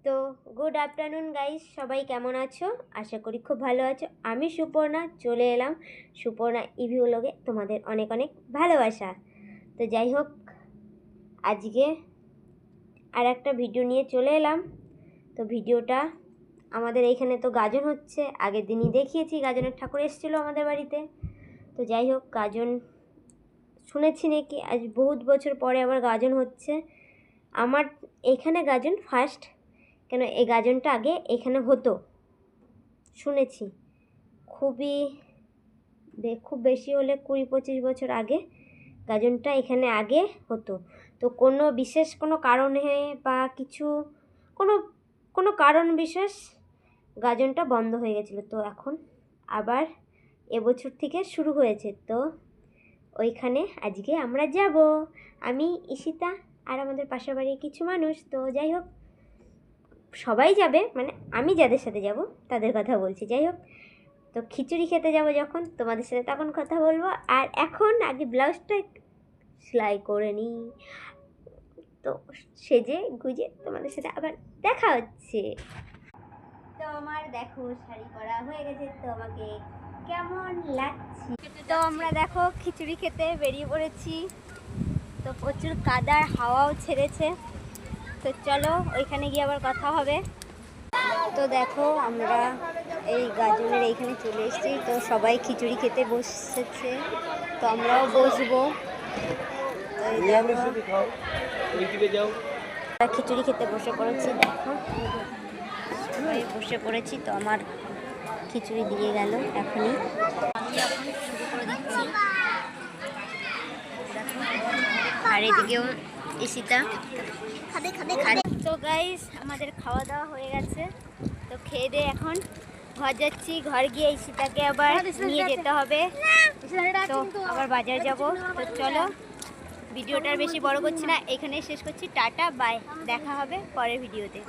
তো good afternoon guys, সবাই কেমন আছো? আশা করি খুব ভালো আছো। আমি সুপর্ণা চলে এলাম সুপর্ণা ইভি ব্লগে, তোমাদের অনেক অনেক ভালোবাসা। তো যাই হোক, আজকে আর একটা ভিডিও নিয়ে চলে এলাম। তো ভিডিওটা আমাদের এইখানে তো গাজন হচ্ছে, আগের দিনই দেখিয়েছি, গাজনের ঠাকুর এসেছিলো আমাদের বাড়িতে। তো যাই হোক, গাজন শুনেছি নাকি আজ বহুত বছর পরে আবার গাজন হচ্ছে। আমার এখানে গাজন ফার্স্ট, কেন এই গাজনটা আগে এখানে হতো শুনেছি, খুব বেশি হলে 20-25 বছর আগে গাজনটা এখানে আগে হতো। তো কোনো বিশেষ কোনো কারণে বা কিছু কোনো কারণ বিশেষ গাজনটা বন্ধ হয়ে গেছিলো। তো এখন আবার এবছর থেকে শুরু হয়েছে। তো ওইখানে আজকে আমরা যাব, আমি, ঈশিতা আর আমাদের পাশের বাড়ির কিছু মানুষ। তো যাই হোক, সবাই যাবে, মানে আমি যাদের সাথে যাব তাদের কথা বলছি। যাই হোক, তো খিচুড়ি খেতে যাব যখন, তোমাদের সাথে তখন কথা বলবো। আর এখন আগে ব্লাউজটা সেলাই করে নিই, তো সেজে গুজে তোমাদের সাথে আবার দেখা হচ্ছে। তো আমার দেখো শাড়ি পরা হয়ে গেছে, তো আমাকে কেমন লাগছে। তো আমরা দেখো খিচুড়ি খেতে বেরিয়ে পড়েছি। তো প্রচুর কাদার হাওয়াও ছেড়েছে। তো চলো ওইখানে গিয়ে আবার কথা হবে। তো দেখো আমরা এই গাজনের এইখানে চলে এসেছি। তো সবাই খিচুড়ি খেতে বসেছে, তো আমরাও বসবো। তো খিচুড়ি খেতে বসে পড়েছি, দেখো সবাই বসে পড়েছি। তো আমার খিচুড়ি দিয়ে গেল এখনই, আমি এখন শুরু করে দিচ্ছি। আর এদিকেও ঈশিতা খাবে। তো গাইস, আমাদের খাওয়া দাওয়া হয়ে গেছে। তো খেয়ে দিয়ে এখন ঘর যাচ্ছি। ঘর গিয়ে ঈশিতাকে আবার নিয়ে যেতে হবে, তো আবার বাজার যাব। তো চলো, ভিডিওটা বেশি বড় করছি না, এখানেই শেষ করছি। টাটা বাই, দেখা হবে পরের ভিডিওতে।